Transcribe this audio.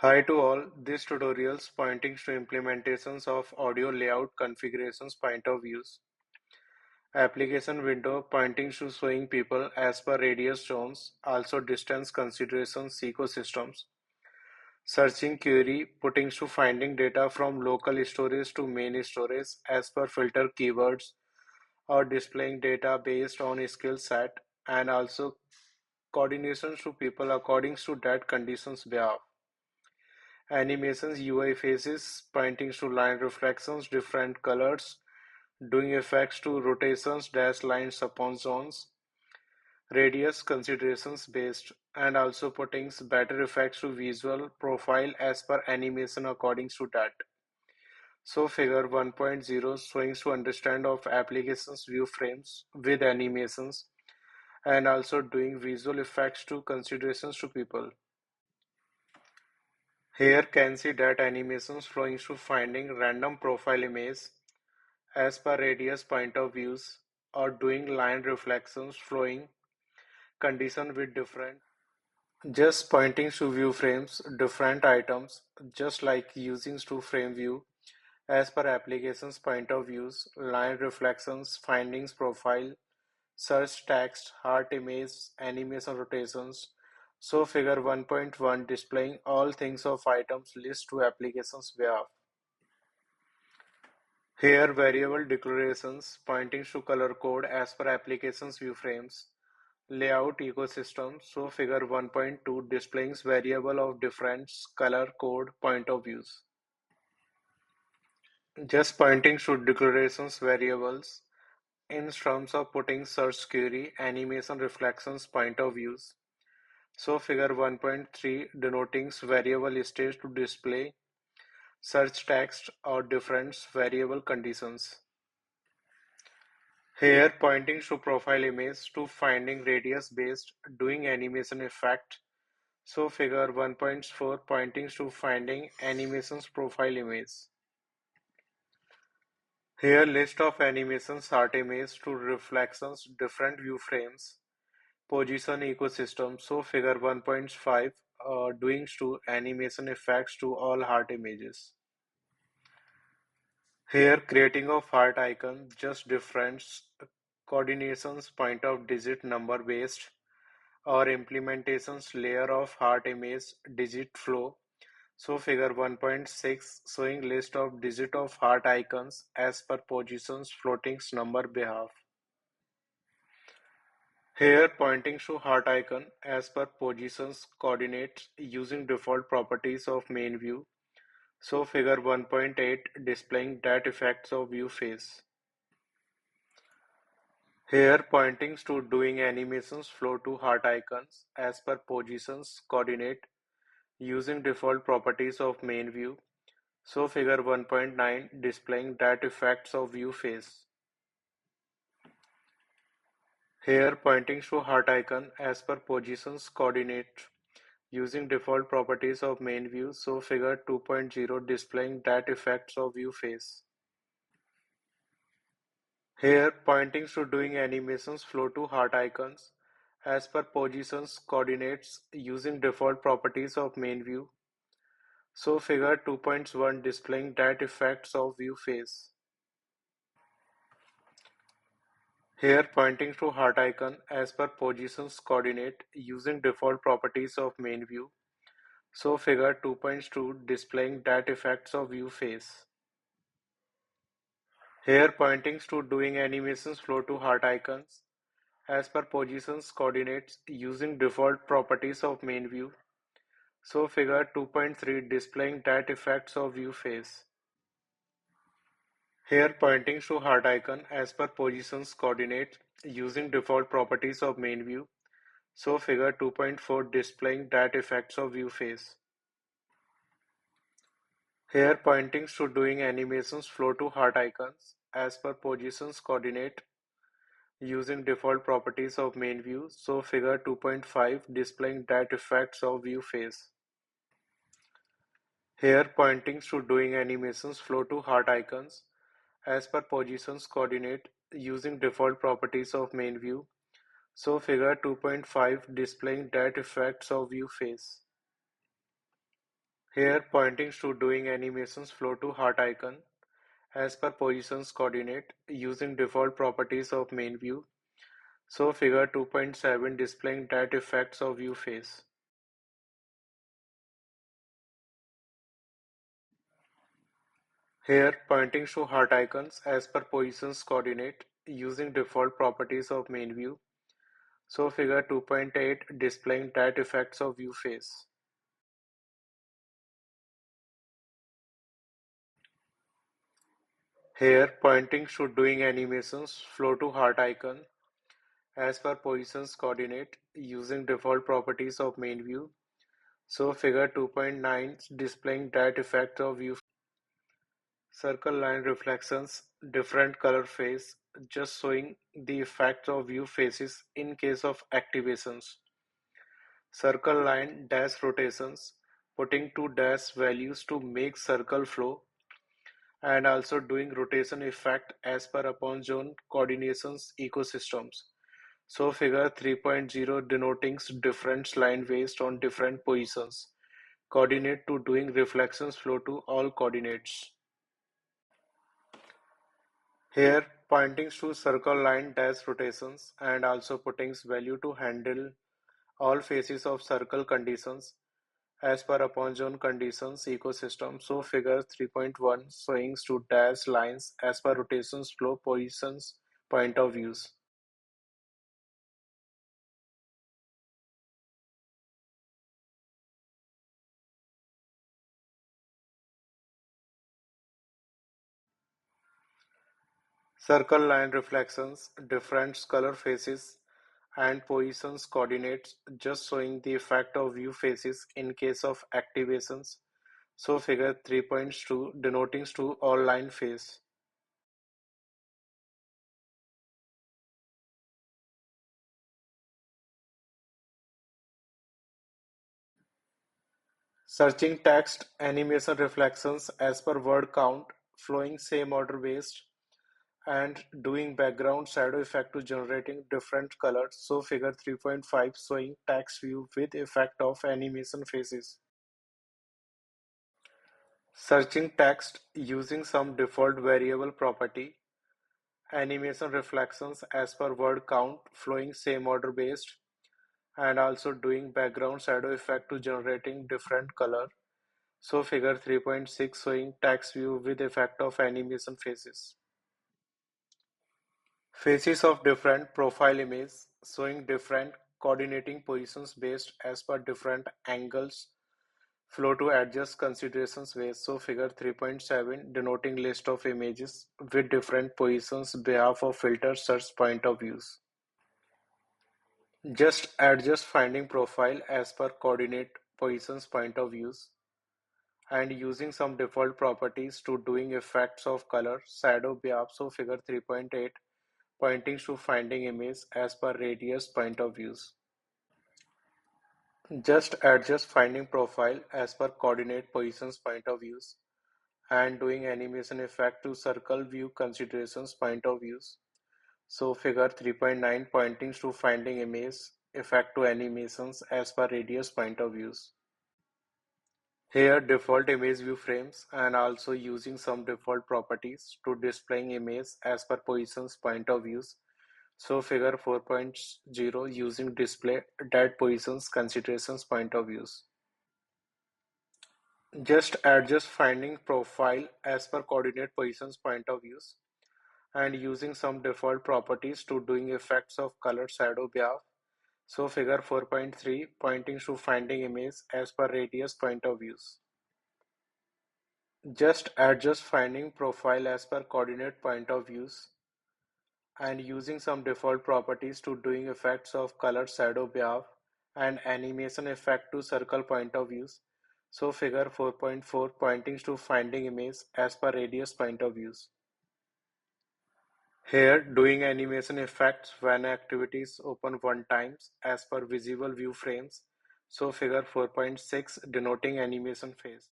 Hi to all, this tutorials pointing to implementations of audio layout configurations point of views. Application window pointing to showing people as per radius zones, also distance considerations ecosystems. Searching query putting to finding data from local storage to main storage as per filter keywords or displaying data based on skill set and also coordinations to people according to that conditions behalf. Animations UI faces pointing to line reflections, different colors, doing effects to rotations, dash lines upon zones, radius considerations based, and also putting better effects to visual profile as per animation according to that. So figure 1.0 showing to understand of applications view frames with animations and also doing visual effects to considerations to people. Here can see that animations flowing through finding random profile image as per radius point of views or doing line reflections flowing condition with different just pointing to view frames different items just like using to frame view as per applications point of views line reflections findings profile search text heart image animation rotations so figure 1.1 displaying all things of items list to applications behalf. Here variable declarations pointing to color code as per applications view frames. Layout ecosystem so figure 1.2 displaying variable of different color code point of views. Just pointing to declarations variables in terms of putting search query animation reflections point of views. So figure 1.3 denoting variable stage to display search text or different variable conditions. Here pointing to profile image to finding radius based doing animation effect. So figure 1.4 pointing to finding animations profile image. Here list of animations art image to reflections different view frames. Position ecosystem. So figure 1.5 doing to animation effects to all heart images. Here creating of heart icon just different coordinations point of digit number based or implementations layer of heart image digit flow. So figure 1.6 showing list of digit of heart icons as per positions floating number behalf. Here pointing to heart icon as per positions coordinates using default properties of main view. So figure 1.8 displaying that effects of view face. Here pointing to doing animations flow to heart icons as per positions coordinate using default properties of main view. So figure 1.9 displaying that effects of view face. Here pointing to heart icon as per positions coordinate using default properties of main view. So figure 2.0 displaying that effects of view face. Here pointing to doing animations flow to heart icons as per positions coordinates using default properties of main view. So figure 2.1 displaying that effects of view face. Here pointing to heart icon as per positions coordinate using default properties of main view. So figure 2.2 displaying that effects of view face. Here pointing to doing animations flow to heart icons as per positions coordinates using default properties of main view. So figure 2.3 displaying that effects of view face. Here pointing to heart icon as per positions coordinates using default properties of main view. So figure 2.4 displaying that effects of view face. Here pointing to doing animations flow to heart icons as per positions coordinate using default properties of main view. So figure 2.5 displaying that effects of view face. Here pointing to doing animations flow to heart icons as per positions coordinate using default properties of main view. So figure 2.5 displaying that effects of view face. Here pointings to doing animations flow to heart icon as per positions coordinate using default properties of main view. So figure 2.7 displaying that effects of view face. Here pointing to heart icons as per positions coordinate using default properties of main view. So figure 2.8 displaying that effects of view face. Here pointing to doing animations flow to heart icon as per positions coordinate using default properties of main view. So figure 2.9 displaying that effect of view. Circle line reflections, different color phase, just showing the effect of view faces in case of activations. Circle line dash rotations, putting two dash values to make circle flow and also doing rotation effect as per upon zone coordinations ecosystems. So figure 3.0 denoting different line based on different positions. Coordinate to doing reflections flow to all coordinates. Here pointing to circle line dash rotations and also putting value to handle all phases of circle conditions as per upon zone conditions ecosystem. So figure 3.1 showing to dash lines as per rotations flow positions point of views. Circle line reflections, different color faces and positions coordinates just showing the effect of view faces in case of activations. So figure 3.2 denoting to all line face. Searching text, animation reflections as per word count, flowing same order based, and doing background shadow effect to generating different colors. So figure 3.5 showing text view with effect of animation faces. Searching text using some default variable property, animation reflections as per word count, flowing same order based, and also doing background shadow effect to generating different color. So figure 3.6 showing text view with effect of animation faces. Faces of different profile image showing different coordinating positions based as per different angles flow to adjust considerations ways. So figure 3.7 denoting list of images with different positions behalf of filter search point of views. Just adjust finding profile as per coordinate positions point of views and using some default properties to doing effects of color shadow behalf. So figure 3.8 pointing to finding image as per radius point of views. Just adjust finding profile as per coordinate positions point of views and doing animation effect to circle view considerations point of views. So figure 3.9 pointing to finding image effect to animations as per radius point of views. Here default image view frames and also using some default properties to displaying image as per positions point of views. So figure 4.0 using display dead positions considerations point of views. Just adjust finding profile as per coordinate positions point of views and using some default properties to doing effects of color shadow behalf. So figure 4.3 pointing to finding image as per radius point of views. Just adjust finding profile as per coordinate point of views and using some default properties to doing effects of color shadow behalf and animation effect to circle point of views. So figure 4.4 pointing to finding image as per radius point of views. Here doing animation effects when activities open one times as per visible view frames. So figure 4.6 denoting animation phase.